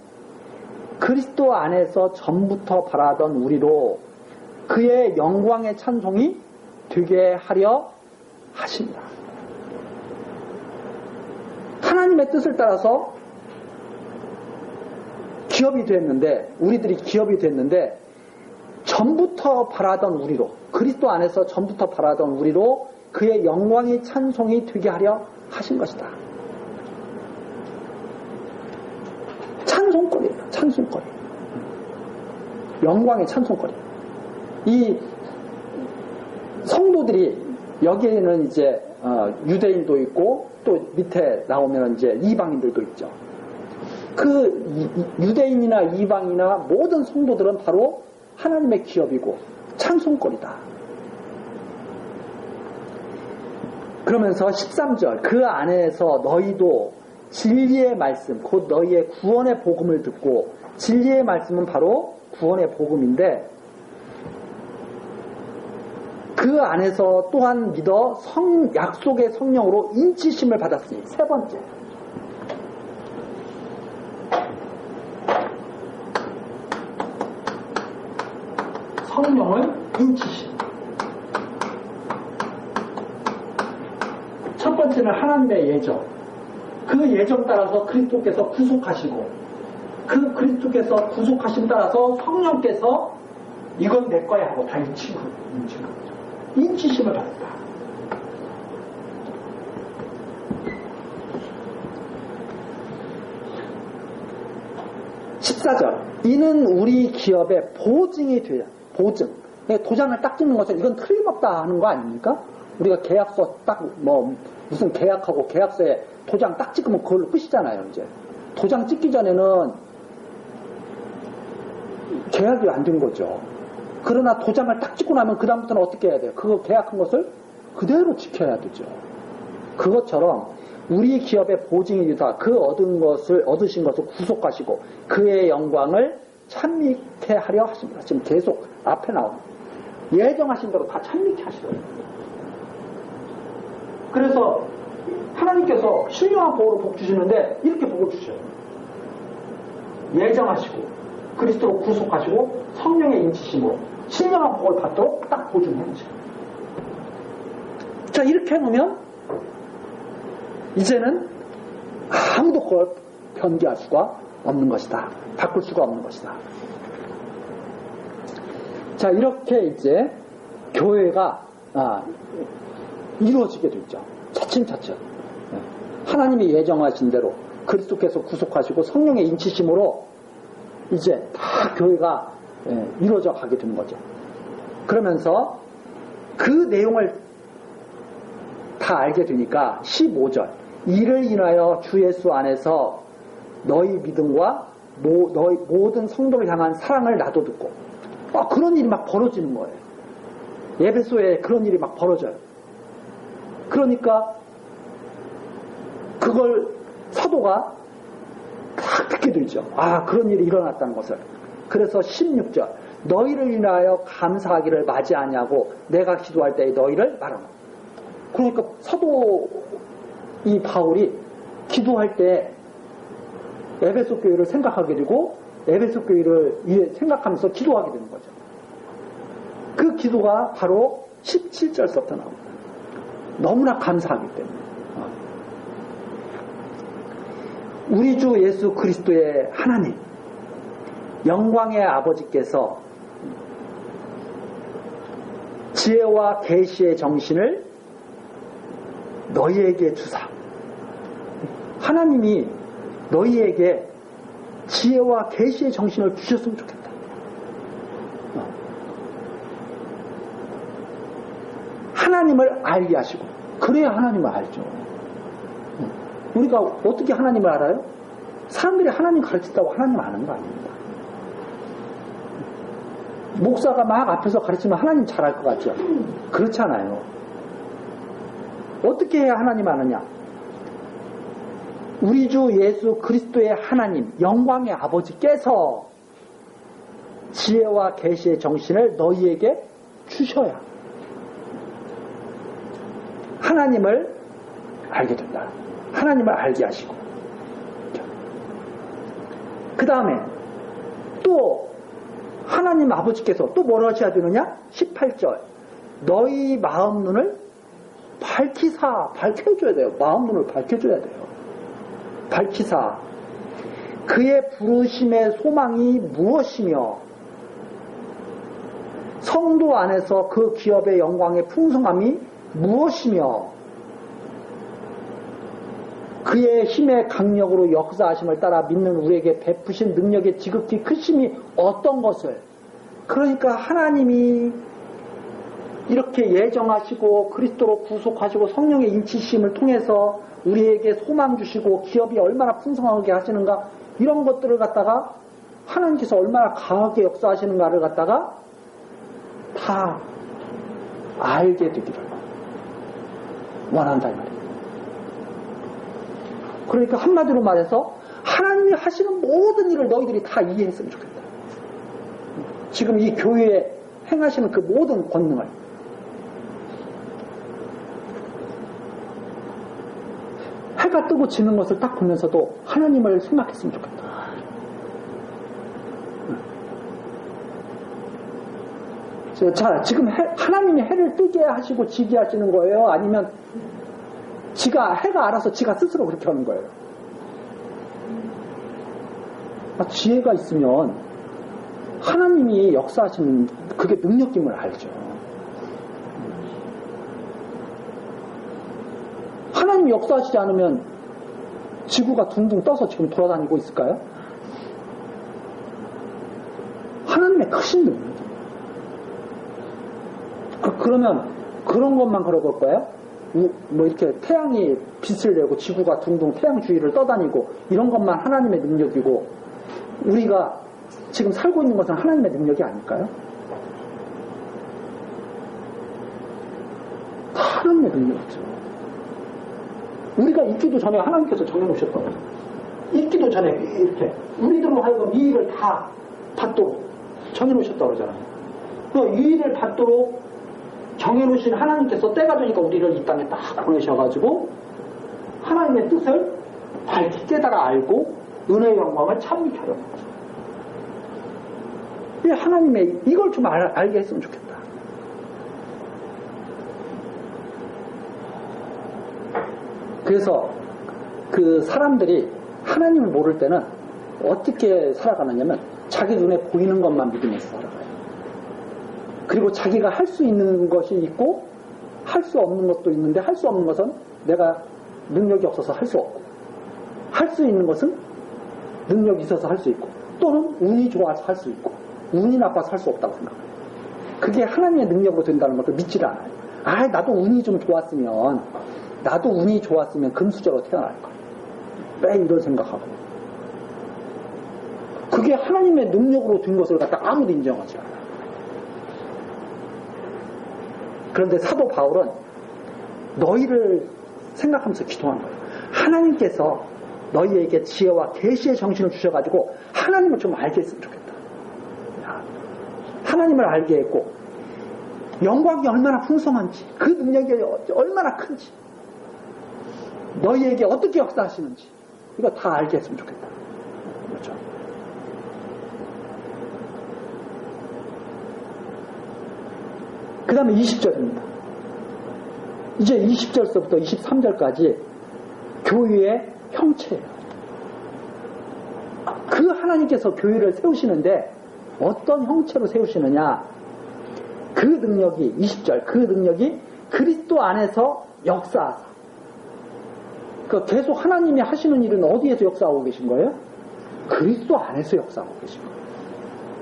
그리스도 안에서 전부터 바라던 우리로 그의 영광의 찬송이 되게 하려 하십니다. 하나님의 뜻을 따라서 기업이 됐는데, 우리들이 기업이 됐는데 전부터 바라던 우리로, 그리스도 안에서 전부터 바라던 우리로 그의 영광의 찬송이 되게 하려 하신 것이다. 찬송거리예요. 찬송거리. 영광의 찬송거리. 이 성도들이, 여기에는 이제 유대인도 있고 또 밑에 나오면 이제 이방인들도 있죠. 그 유대인이나 이방이나 모든 성도들은 바로 하나님의 기업이고 찬송거리다. 그러면서 13절 그 안에서 너희도 진리의 말씀, 곧 너희의 구원의 복음을 듣고, 진리의 말씀은 바로 구원의 복음인데 그 안에서 또한 믿어 약속의 성령으로 인치심을 받았으니, 세 번째 성령을 인치심. 첫 번째는 하나님의 예정. 그 예정 따라서 그리스도께서 구속하시고, 그 그리스도께서 구속하심 따라서 성령께서 이건 내 거야 하고 다 인친 거죠. 인치심을 받았다. 이는 우리 기업의 보증이 돼요. 보증. 도장을 딱 찍는 것은 이건 틀림없다 하는 거 아닙니까? 우리가 계약서 딱 무슨 계약하고 계약서에 도장 딱 찍으면 그걸로 끝이잖아요. 이제 도장 찍기 전에는 계약이 안 된 거죠. 그러나 도장을 딱 찍고 나면 그 다음부터는 어떻게 해야 돼요? 그거 계약한 것을 그대로 지켜야 되죠. 그것처럼 우리 기업의 보증이 되다. 그 얻으신 것을 구속하시고 그의 영광을 찬미케 하려 하십니다. 지금 계속 앞에 나오는 예정하신 대로 다 찬미케 하시더라고요. 그래서 하나님께서 신령한 복으로 복 주시는데 이렇게 복을 주셔요. 예정하시고 그리스도로 구속하시고 성령의 인치심으로 신령한 복을 받도록 딱 보증해 주셔요. 자, 이렇게 해놓으면 이제는 아무도 그걸 변기할 수가 없는 것이다. 바꿀 수가 없는 것이다. 자, 이렇게 이제 교회가 이루어지게 되죠. 차츰차츰 하나님이 예정하신 대로 그리스도께서 구속하시고 성령의 인치심으로 이제 다 교회가 이루어져 가게 된 거죠. 그러면서 그 내용을 다 알게 되니까 15절 이를 인하여 주 예수 안에서 너희 믿음과 너희 모든 성도를 향한 사랑을 나도 듣고 그런 일이 막 벌어지는 거예요. 에베소에 그런 일이 막 벌어져요. 그러니까 그걸 사도가 딱 듣게 되죠. 그런 일이 일어났다는 것을. 그래서 16절 너희를 인하여 감사하기를 맞이하냐고 내가 기도할 때에 너희를 말하노. 그러니까 사도 이 바울이 기도할 때 에베소 교회를 생각하게 되고 에베소 교회를 생각하면서 기도하게 되는 거죠. 그 기도가 바로 17절부터 나옵니다. 너무나 감사하기 때문에. 우리 주 예수 그리스도의 하나님, 영광의 아버지께서 지혜와 계시의 정신을 너희에게 주사. 하나님이 너희에게 지혜와 계시의 정신을 주셨으면 좋겠다. 하나님을 알게 하시고, 그래야 하나님을 알죠. 우리가 어떻게 하나님을 알아요? 사람들이 하나님 가르친다고 하나님 아는 거 아닙니다. 목사가 막 앞에서 가르치면 하나님 잘할 것 같죠? 그렇지 않아요. 어떻게 해야 하나님 아느냐? 우리 주 예수 그리스도의 하나님, 영광의 아버지께서 지혜와 계시의 정신을 너희에게 주셔야 하나님을 알게 된다. 하나님을 알게 하시고. 그 다음에 또 하나님 아버지께서 또 뭘 하셔야 되느냐? 18절 너희 마음 눈을 밝혀줘야 돼요. 마음 눈을 밝혀줘야 돼요. 밝히사 그의 부르심의 소망이 무엇이며 성도 안에서 그 기업의 영광의 풍성함이 무엇이며 그의 힘의 강력으로 역사하심을 따라 믿는 우리에게 베푸신 능력의 지극히 크심이 어떤 것을. 그러니까 하나님이 이렇게 예정하시고 그리스도로 구속하시고 성령의 인치심을 통해서 우리에게 소망 주시고 기업이 얼마나 풍성하게 하시는가, 이런 것들을 갖다가 하나님께서 얼마나 강하게 역사하시는가를 갖다가 다 알게 되기를 원한다 이 말이에요. 그러니까 한마디로 말해서 하나님이 하시는 모든 일을 너희들이 다 이해했으면 좋겠다. 지금 이 교회에 행하시는 그 모든 권능을 해가 뜨고 지는 것을 딱 보면서도 하나님을 생각했으면 좋겠다. 자, 지금 하나님이 해를 뜨게 하시고 지게 하시는 거예요? 아니면 해가 알아서 지가 스스로 그렇게 하는 거예요? 지혜가 있으면 하나님이 역사하시는 그게 능력임을 알죠. 하나님이 역사하시지 않으면 지구가 둥둥 떠서 지금 돌아다니고 있을까요? 하나님의 크신 능력. 그러면 그런 것만 그러볼 거예요? 뭐 이렇게 태양이 빛을 내고 지구가 둥둥 태양 주위를 떠다니고 이런 것만 하나님의 능력이고 우리가 지금 살고 있는 것은 하나님의 능력이 아닐까요? 다 하나님의 능력이죠. 우리가 있기도 전에 하나님께서 정해놓으셨다고. 있기도 전에 이렇게 우리들로 하여금 이 일을 다 받도록 정해놓으셨다고 그러잖아요. 이 일을 받도록 정해놓으신 하나님께서 때가 되니까 우리를 이 땅에 딱 보내셔가지고 하나님의 뜻을 밝히 깨달아 알고 은혜의 영광을 참히 하려고 하죠. 하나님의 이걸 좀 알게 했으면 좋겠다. 그래서 그 사람들이 하나님을 모를 때는 어떻게 살아가느냐면 자기 눈에 보이는 것만 믿으면서 살아가요. 그리고 자기가 할 수 있는 것이 있고 할 수 없는 것도 있는데 할 수 없는 것은 내가 능력이 없어서 할 수 없고 할 수 있는 것은 능력이 있어서 할 수 있고, 또는 운이 좋아서 할 수 있고, 운이 나빠서 할 수 없다고 생각해요. 그게 하나님의 능력으로 된다는 것도 믿질 않아요. 나도 운이 좀 좋았으면, 금수저로 태어날 거야. 왜 이런 생각하고. 그게 하나님의 능력으로 된 것을 갖다 아무도 인정하지 않아요. 그런데 사도 바울은 너희를 생각하면서 기도한 거예요. 하나님께서 너희에게 지혜와 계시의 정신을 주셔가지고 하나님을 좀 알게 했으면 좋겠다. 하나님을 알게 했고, 영광이 얼마나 풍성한지, 그 능력이 얼마나 큰지, 너희에게 어떻게 역사하시는지, 이거 다 알게 했으면 좋겠다. 그렇죠? 그 다음에 20절입니다. 이제 20절서부터 23절까지 교회의 형체예요. 그 하나님께서 교회를 세우시는데 어떤 형체로 세우시느냐? 그 능력이, 20절, 그 능력이 그리스도 안에서 역사하사. 계속 하나님이 하시는 일은 어디에서 역사하고 계신 거예요? 그리스도 안에서 역사하고 계신 거예요.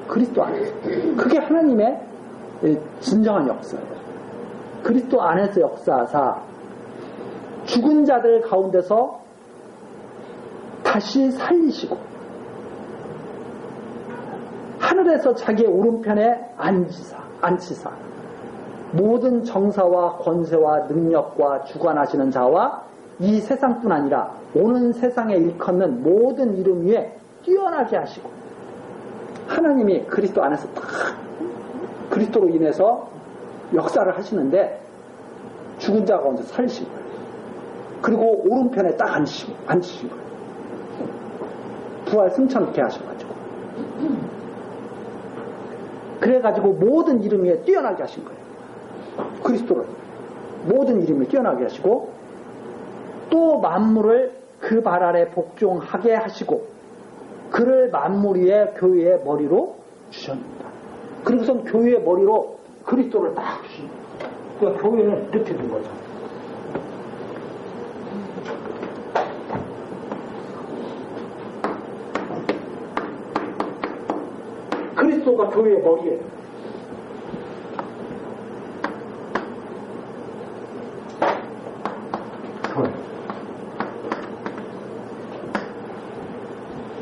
그리스도 안에서. 그게 하나님의 진정한 역사예요. 그리스도 안에서 역사하사 죽은 자들 가운데서 다시 살리시고 하늘에서 자기의 오른편에 앉히사 모든 정사와 권세와 능력과 주관하시는 자와 이 세상뿐 아니라 오는 세상에 일컫는 모든 이름 위에 뛰어나게 하시고, 하나님이 그리스도 안에서 딱 그리스도로 인해서 역사를 하시는데 죽은 자 가운데 살리신 거예요. 그리고 오른편에 딱 앉으신 거예요. 부활 승천케 하셔가지고. 그래가지고 모든 이름 위에 뛰어나게 하신 거예요. 그리스도를 모든 이름을 뛰어나게 하시고, 또 만물을 그 발 아래 복종하게 하시고 그를 만물 위에 교회의 머리로 주셨습니다. 그리고선 교회의 머리로 그리스도를 딱 주십니다. 그러니까 교회는 이렇게 된 거죠. 그리스도가 교회의 머리예요.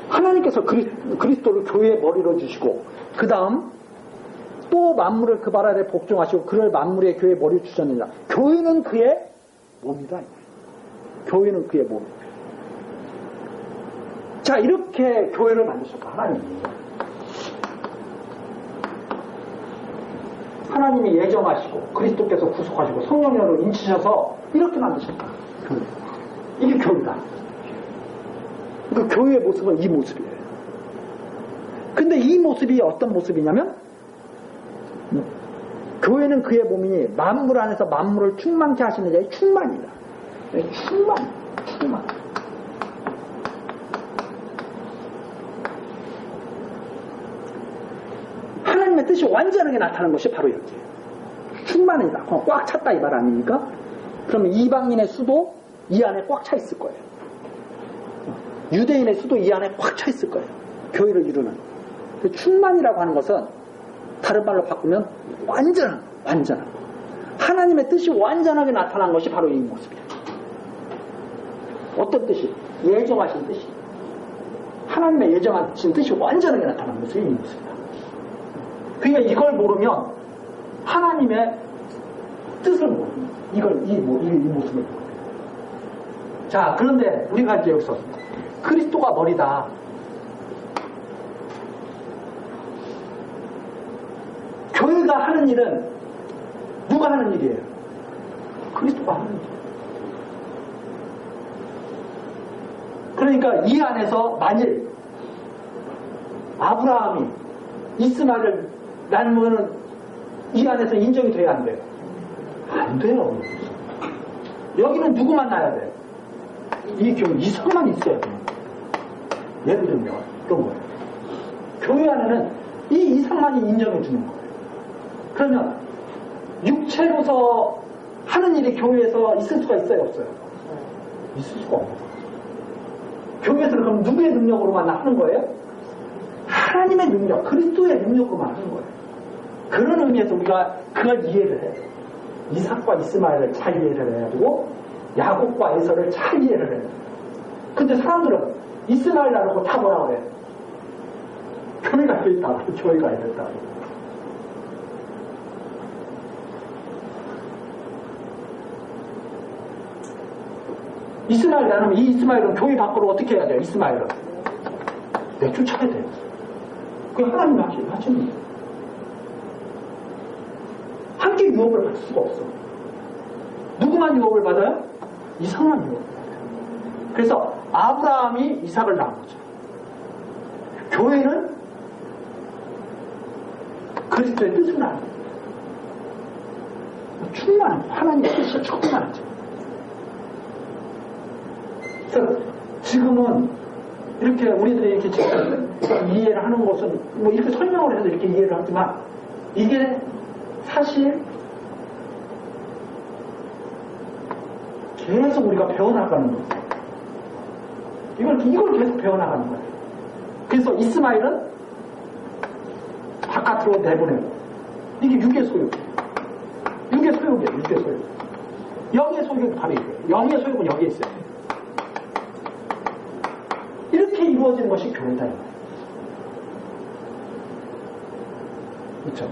하나님께서 그리스도를 교회의 머리로 주시고, 그 다음 또 만물을 그 발 아래 복종하시고 그를 만물의 교회의 머리로 주셨느니라. 교회는 그의 몸이다. 교회는 그의 몸. 자, 이렇게 교회를 만드셨다. 하나님이 예정하시고 그리스도께서 구속하시고 성령으로 인치셔서 이렇게 만드셨다. 교회. 이게 교회다. 그 교회의 모습은 이 모습이에요. 근데 이 모습이 어떤 모습이냐면, 교회는 그의 몸이니 만물 안에서 만물을 충만케 하시는 자의 충만이다. 충만. 하나님의 뜻이 완전하게 나타나는 것이 바로 여기에요. 충만이다. 꽉 찼다 이 말 아닙니까? 그러면 이방인의 수도 이 안에 꽉 차 있을 거예요. 유대인의 수도 이 안에 꽉 차 있을 거예요. 교회를 이루는. 충만이라고 하는 것은 다른 말로 바꾸면 완전한. 하나님의 뜻이 완전하게 나타난 것이 바로 이 모습이에요. 어떤 뜻이? 예정하신 뜻이. 하나님의 예정하신 뜻이 완전하게 나타난 것이 이 모습이다. 그러니까 이걸 모르면 하나님의 뜻을 모릅니다. 이 모습을. 자, 그런데 우리가 이제 여기서 그리스도가 머리다. 교회가 하는 일은 누가 하는 일이에요? 그리스도가 하는 일이에요. 그러니까 이 안에서 만일 아브라함이 이스마엘을 낳으면 이 안에서 인정이 돼야 안 돼요? 안 돼요. 여기는 누구만 낳아야 돼요? 이 교회 이성만 있어야 돼요. 예를 들면 그런 거예요. 교회 안에는 이 이상만이 인정해 주는 거예요. 그러면 육체로서 하는 일이 교회에서 있을 수가 있어요, 없어요? 있을 수가 없어요. 교회에서는 그럼 누구의 능력으로만 하는 거예요? 하나님의 능력, 그리스도의 능력으로만 하는 거예요. 그런 의미에서 우리가 그걸 이해를 해요. 이삭과 이스마엘을 잘 이해를 해야 되고 야곱과 에서를 잘 이해를 해요. 근데 사람들은 이스마엘 나누고 다 뭐라 그래요? 교회가 이랬다, 교회가 이랬다. 이스마엘 나누면 이 이스마엘은 교회 밖으로 어떻게 해야 돼요? 이스마엘은 내쫓아야 돼요. 그게 하나님 하시는 거예요. 함께 유업을 받을 수가 없어. 누구만 유업을 받아요? 이삭만 유업을 받아요. 그래서 아브라함이 이삭을 낳은 거죠. 교회는 그리스도의 뜻을 낳는 거예요. 충만한 하나님의 뜻이 충만하죠. 그래서 지금은 이렇게 우리들이 이렇게 지금 이해를 하는 것은 뭐 이렇게 설명을 해서 이렇게 이해를 하지만 이게 사실 계속 우리가 배워나가는 거예요. 이걸 계속 배워나가는 거예요. 그래서 이스마엘은 바깥으로 내보내고 이게 육의 소욕이에요. 육의 소욕이에요. 육의 소욕. 영의 소욕은 바로 이거예요. 영의 소욕은 여기에 있어요. 이렇게 이루어지는 것이 교회다. 그렇죠?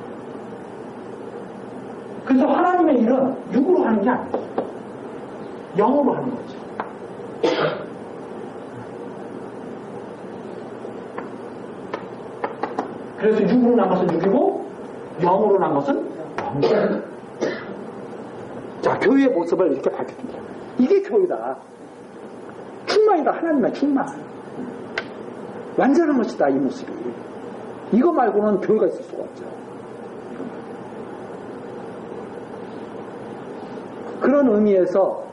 그래서 하나님의 일은 육으로 하는 게 아니에요. 영으로 하는 거지. 그래서 육으로 난 것은 육이고 영으로 난 것은 영이에요. 자, 교회의 모습을 이렇게 밝혀줍니다. 이게 교회다. 충만이다. 하나님의 충만. 완전한 것이다. 이 모습이. 이거 말고는 교회가 있을 수가 없죠. 그런 의미에서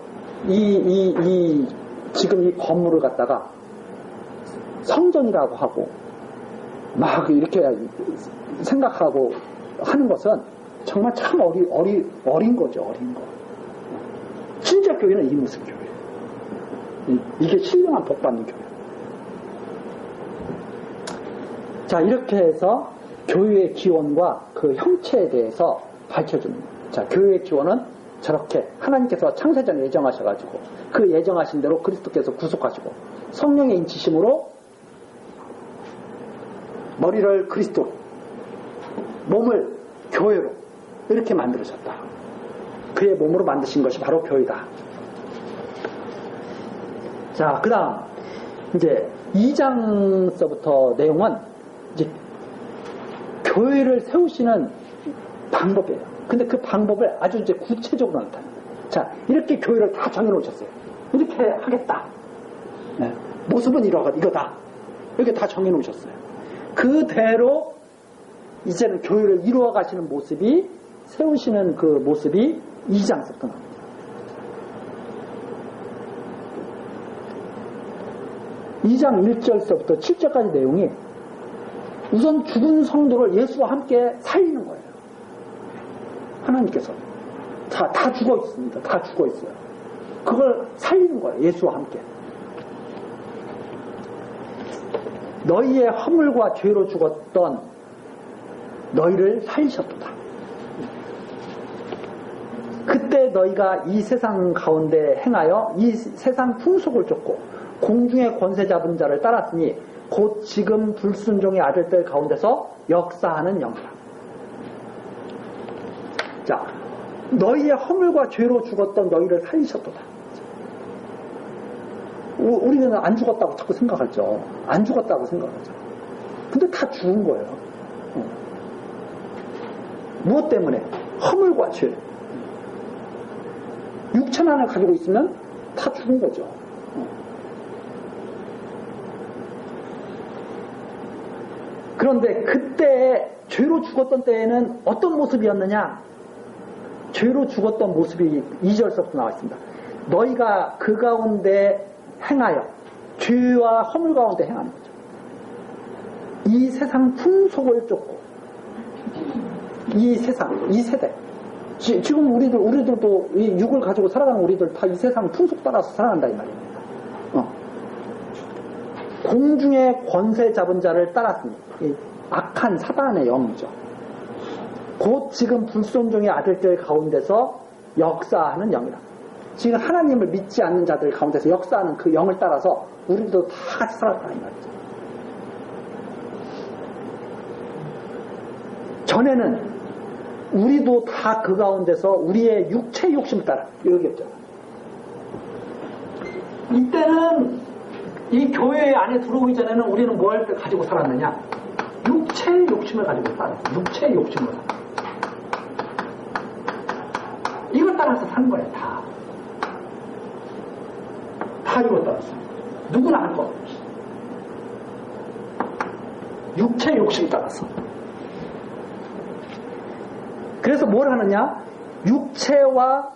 지금 이 건물을 갖다가 성전이라고 하고 막 이렇게 생각하고 하는 것은 정말 참 어린 거죠. 어린 거. 진짜 교회는 이 모습 교회. 이게 신령한 복받는 교회. 자, 이렇게 해서 교회의 기원과 그 형체에 대해서 밝혀줍니다. 자, 교회의 기원은 저렇게 하나님께서 창세전에 예정하셔가지고 그 예정하신 대로 그리스도께서 구속하시고 성령의 인치심으로 머리를 그리스도로 몸을 교회로 이렇게 만들으셨다. 그의 몸으로 만드신 것이 바로 교회다. 자, 그 다음 이제 2장서부터 내용은 이제 교회를 세우시는 방법이에요. 근데 그 방법을 아주 이제 구체적으로 나타내요. 자, 이렇게 교회를 다 정해놓으셨어요. 이렇게 하겠다. 네. 모습은 이거다. 이렇게 다 정해놓으셨어요. 그대로 이제는 교회를 이루어 가시는 모습이, 세우시는 그 모습이 2장서부터 나옵니다. 이 장 1절서부터 7절까지 내용이 우선 죽은 성도를 예수와 함께 살리는 거예요. 하나님께서 다 죽어 있습니다. 다 죽어 있어요. 그걸 살리는 거예요. 예수와 함께. 너희의 허물과 죄로 죽었던 너희를 살리셨도다. 그때 너희가 이 세상 가운데 행하여 이 세상 풍속을 쫓고 공중의 권세 잡은 자를 따랐으니 곧 지금 불순종의 아들들 가운데서 역사하는 영이다. 자, 너희의 허물과 죄로 죽었던 너희를 살리셨도다. 우리는 안 죽었다고 자꾸 생각하죠. 안 죽었다고 생각하죠. 근데 다 죽은 거예요. 무엇 때문에? 허물과 죄. 육천 안을 가지고 있으면 다 죽은 거죠. 그런데 그때 죄로 죽었던 때에는 어떤 모습이었느냐? 죄로 죽었던 모습이 2절서부터 나와 있습니다. 너희가 그 가운데 행하여 죄와 허물 가운데 행하는 거죠. 이 세상 풍속을 쫓고 이 세상, 이 세대 지금 우리들도 이 육을 가지고 살아가는 우리들 다 이 세상 풍속 따라서 살아간다 이 말입니다. 공중의 권세 잡은 자를 따랐습니다. 이 악한 사단의 영이죠. 곧 지금 불순종의 아들들 가운데서 역사하는 영이다. 지금 하나님을 믿지 않는 자들 가운데서 역사하는 그 영을 따라서 우리도 다 같이 살았다 이 말이죠. 전에는 우리도 다 그 가운데서 우리의 육체 욕심을 따라 여기였죠. 이때는 이 교회 안에 들어오기 전에는 우리는 뭘 가지고 살았느냐? 육체의 욕심을 가지고 살았어요. 육체의 욕심을. 이걸 따라서 사는 거예요, 다. 다 이걸 따라서. 누구나 할 거. 육체의 욕심 따라서. 그래서 뭘 하느냐? 육체와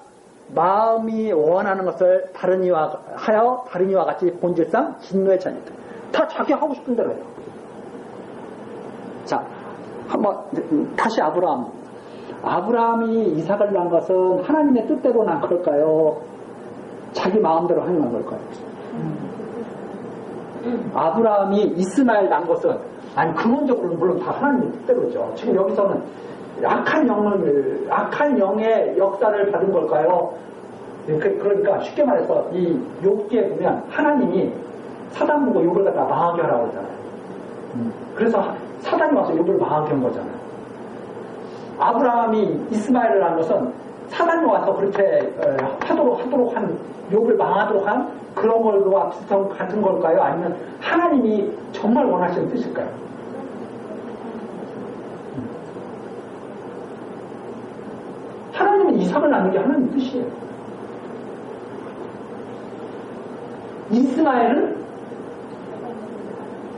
마음이 원하는 것을 다른 이와 같이 본질상 진노의 자녀들. 다 자기 하고 싶은 대로 해요. 자, 한번 다시 아브라함. 아브라함이 이삭을 낳은 것은 하나님의 뜻대로 낳은 걸까요? 자기 마음대로 하는 걸까요? 아브라함이 이스마엘 낳은 것은 아니 근원적으로 물론 다 하나님의 뜻대로죠. 지금 여기서는 악한 영의 역사를 받은 걸까요? 그러니까 쉽게 말해서 이 욥기에 보면 하나님이 사단 보고 욥을 갖다 망하게 하라고 그러잖아요. 그래서 사단이 와서 욥을 망하게 한 거잖아요. 아브라함이 이스마엘을 한 것은 사단이 와서 그렇게 하도록 한 욥을 망하도록 한 그런 걸로와 비슷한 같은 걸까요? 아니면 하나님이 정말 원하시는 뜻일까요? 하나님은 이삭을 낳는 게 하나님 뜻이에요. 이스마엘은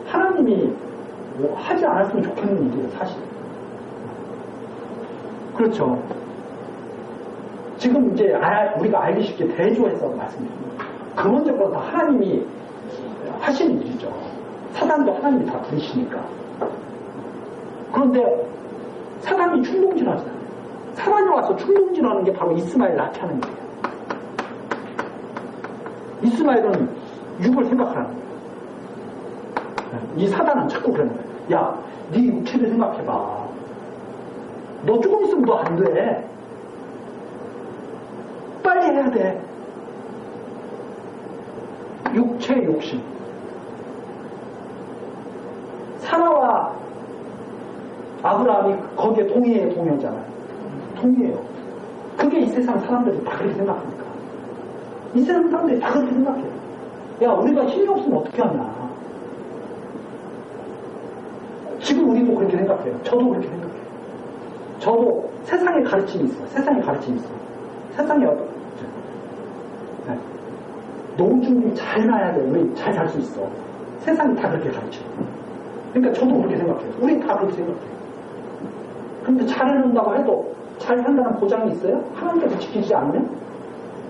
하나님이 뭐 하지 않았으면 좋겠는 일이에요, 사실. 그렇죠. 지금 이제 우리가 알기 쉽게 대조해서 말씀드립니다. 근원적으로 다 하나님이 하시는 일이죠. 사단도 하나님이 다 부리시니까. 그런데 사단이 충동질하잖아요. 사단이 와서 충동질하는 게 바로 이스마엘 낳게 하는 거예요. 이스마엘은 육을 생각하는 거예요. 이 사단은 자꾸 그러는 거예요. 야, 네 육체를 생각해봐. 너 조금 있으면 너 안 돼. 빨리 해야 돼. 육체의 욕심. 사라와 아브라함이 거기에 동의잖아요. 동의해요. 그게 이 세상 사람들이 다 그렇게 생각합니까? 이 세상 사람들이 다 그렇게 생각해요. 야, 우리가 힘이 없으면 어떻게 하냐. 지금 우리도 그렇게 생각해요. 저도 그렇게 생각해요. 저도 세상에 가르침이 있어요. 세상에 가르침이 있어요. 세상에 노후 준비 잘 놔야 돼. 우리 잘 살 수 있어. 세상이 다 그렇게 가르쳐요. 그러니까 저도 그렇게 생각해요. 우린 다 그렇게 생각해요. 그런데 잘 해놓는다고 해도 잘 산다는 보장이 있어요? 하나님께서 지키지 않으면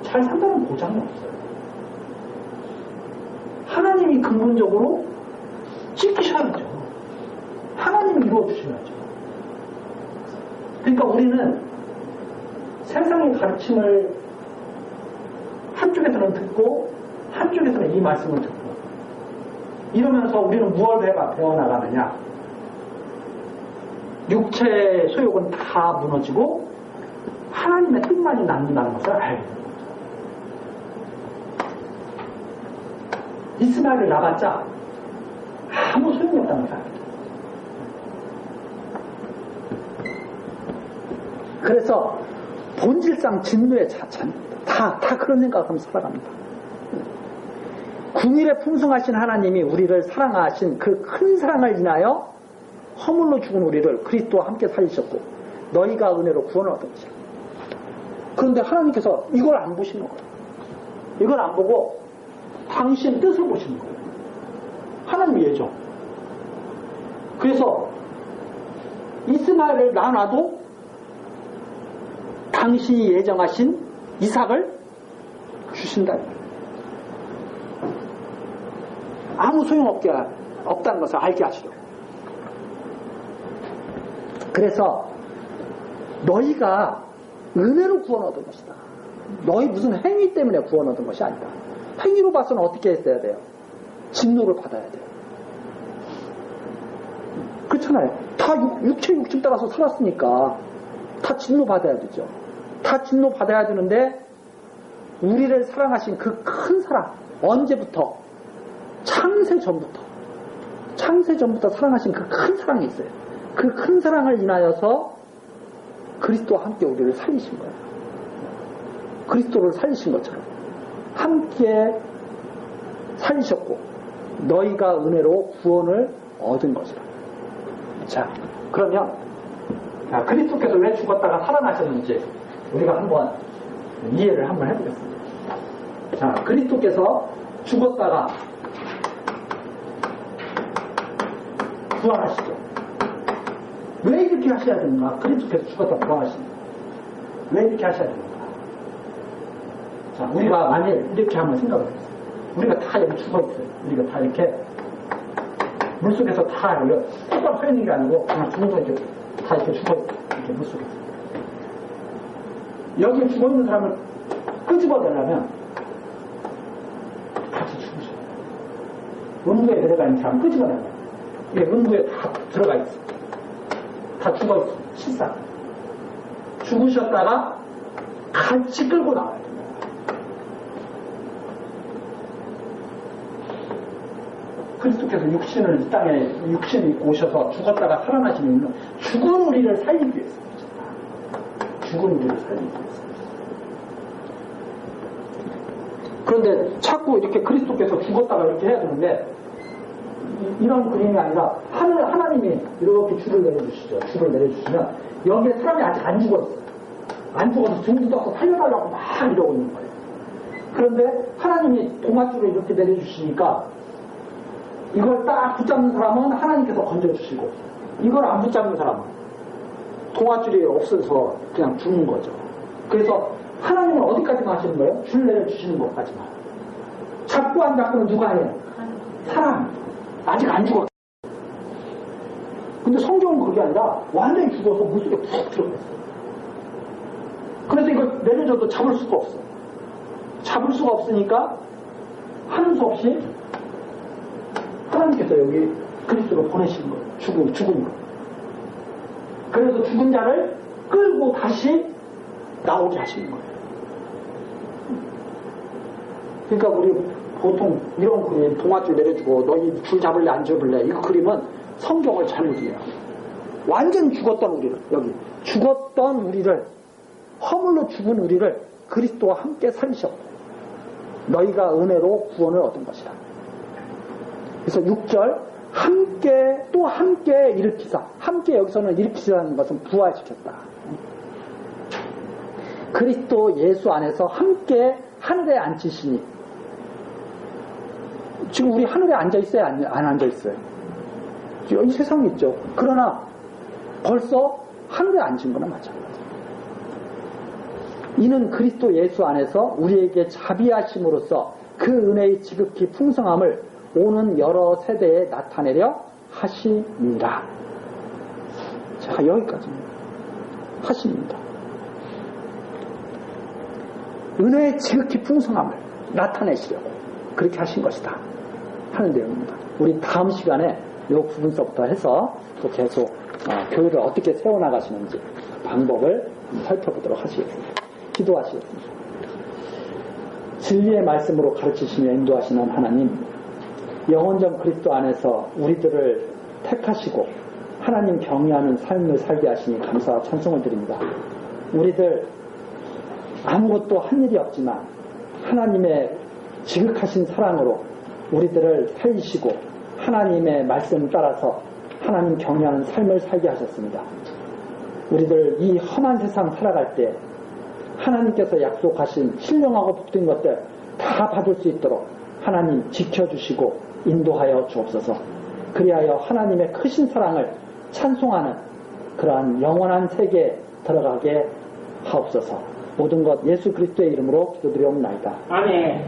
잘 산다는 보장이 없어요. 하나님이 근본적으로 지키셔야죠. 하나님이 이루어주셔야죠. 그러니까 우리는 세상의 가르침을 한쪽에서는 듣고 한쪽에서는 이 말씀을 듣고 이러면서 우리는 무엇을 배워나가느냐. 육체의 소욕은 다 무너지고 하나님의 뜻만이 남는다는 것을 알게 됩니다. 이스마엘을 낳았자 아무 소용이 없다는 것을 알게 됩니다. 그래서 본질상 진노의 자찬입니다. 다 그런 생각하면서 살아갑니다. 궁일에 풍성하신 하나님이 우리를 사랑하신 그 큰 사랑을 인하여 허물로 죽은 우리를 그리스도와 함께 살리셨고 너희가 은혜로 구원을 얻은 것이야. 그런데 하나님께서 이걸 안 보시는 거예요. 이걸 안 보고 당신 뜻을 보시는 거예요. 하나님 예정. 그래서 이스마엘을 낳아놔도 당신이 예정하신 이삭을 주신다. 아무 없다는 것을 알게 하시려고. 그래서 너희가 은혜로 구원 얻은 것이다. 너희 무슨 행위 때문에 구원 얻은 것이 아니다. 행위로 봐서는 어떻게 했어야 돼요? 진노를 받아야 돼요. 그렇잖아요. 다 육체 욕심 따라서 살았으니까 다 진노받아야 되죠. 다 진노받아야 되는데 우리를 사랑하신 그 큰 사랑, 언제부터? 창세 전부터 사랑하신 그 큰 사랑이 있어요. 그 큰 사랑을 인하여서 그리스도와 함께 우리를 살리신 거예요. 그리스도를 살리신 것처럼 함께 살리셨고 너희가 은혜로 구원을 얻은 것이라. 자, 그러면 그리스도께서 왜 죽었다가 살아나셨는지 우리가 한번 이해를 한번 해보겠습니다. 자, 그리스도께서 죽었다가 부활하시죠. 왜 이렇게 하셔야 되는가? 그리스도께서 죽었다 부활하시는 왜 이렇게 하셔야 되는가? 자, 우리가 만일 이렇게 한번 생각을 해보세요. 우리가 다 여기 죽어있어요. 우리가 다 이렇게 물속에서 다 뚝딱 서 있는 게 아니고 그냥 죽어서 이렇게 다 이렇게 죽어있어요. 이렇게 물속에서. 여기 죽어있는 사람을 끄집어내려면 같이 죽으셔요. 음부에 들어가 있는 사람 끄집어내려면 이게 음부에 다 들어가 있어요. 다 죽어있어요. 실상. 죽으셨다가 같이 끌고 나와야 돼요. 그리스도께서 육신을 이 땅에 육신을 입고 오셔서 죽었다가 살아나시는 이유는 죽은 우리를 살리기 위해서입니다. 죽은 우리를 살리기 위해서. 그런데 자꾸 이렇게 그리스도께서 죽었다가 이렇게 해야 되는데 이런 그림이 아니라 하나님이 이렇게 줄을 내려주시죠. 줄을 내려주시면 여기에 사람이 아직 안 죽었어요. 안 죽어서 등 뜯어서 살려달라고 막 이러고 있는 거예요. 그런데 하나님이 동아줄을 이렇게 내려주시니까 이걸 딱 붙잡는 사람은 하나님께서 건져주시고 이걸 안 붙잡는 사람은 동아줄이 없어서 그냥 죽는 거죠. 그래서 하나님은 어디까지만 하시는 거예요? 줄 내려주시는 것까지만. 잡고 안 잡고는 누가 해요? 사람. 아직 안 죽었어. 근데 성경은 그게 아니라 완전히 죽어서 물속에 푹 들어갔어요. 그래서 이걸 내려줘도 잡을 수가 없어. 잡을 수가 없으니까 하는 수 없이 하나님께서 여기 그리스도를 보내신 거예요. 죽은 거. 그래서 죽은 자를 끌고 다시 나오게 하시는 거예요. 그러니까 우리 보통 이런 그림, 동아줄 내려주고 너희 줄 잡을래 안 잡을래 이 그림은 성경을 잘못 이해해요. 완전 죽었던 우리를, 여기 죽었던 우리를, 허물로 죽은 우리를 그리스도와 함께 살리셨고 너희가 은혜로 구원을 얻은 것이다. 그래서 6절 함께 또 함께 일으키사, 함께 여기서는 일으키사라는 것은 부활시켰다. 그리스도 예수 안에서 함께 하늘에 앉히시니, 지금 우리 하늘에 앉아있어요? 안 앉아있어요? 이 세상에 있죠. 그러나 벌써 하늘에 앉은 거나 마찬가지예요. 이는 그리스도 예수 안에서 우리에게 자비하심으로써 그 은혜의 지극히 풍성함을 오는 여러 세대에 나타내려 하심이라. 자, 여기까지입니다. 하심입니다. 은혜의 지극히 풍성함을 나타내시려고 그렇게 하신 것이다 하는 내용입니다. 우리 다음 시간에 이 부분서부터 해서 또 계속 교회를 어떻게 세워나가시는지 방법을 살펴보도록 하시겠습니다. 기도하시겠습니다. 진리의 말씀으로 가르치시며 인도하시는 하나님, 영원전 그리스도 안에서 우리들을 택하시고 하나님 경외하는 삶을 살게 하시니 감사와 찬송을 드립니다. 우리들 아무것도 한 일이 없지만 하나님의 지극하신 사랑으로 우리들을 살리시고 하나님의 말씀을 따라서 하나님 경외하는 삶을 살게 하셨습니다. 우리들 이 험한 세상 살아갈 때 하나님께서 약속하신 신령하고 복된 것들 다 받을 수 있도록 하나님 지켜주시고 인도하여 주옵소서. 그리하여 하나님의 크신 사랑을 찬송하는 그러한 영원한 세계에 들어가게 하옵소서. 모든 것 예수 그리스도의 이름으로 기도드리옵나이다. 아멘.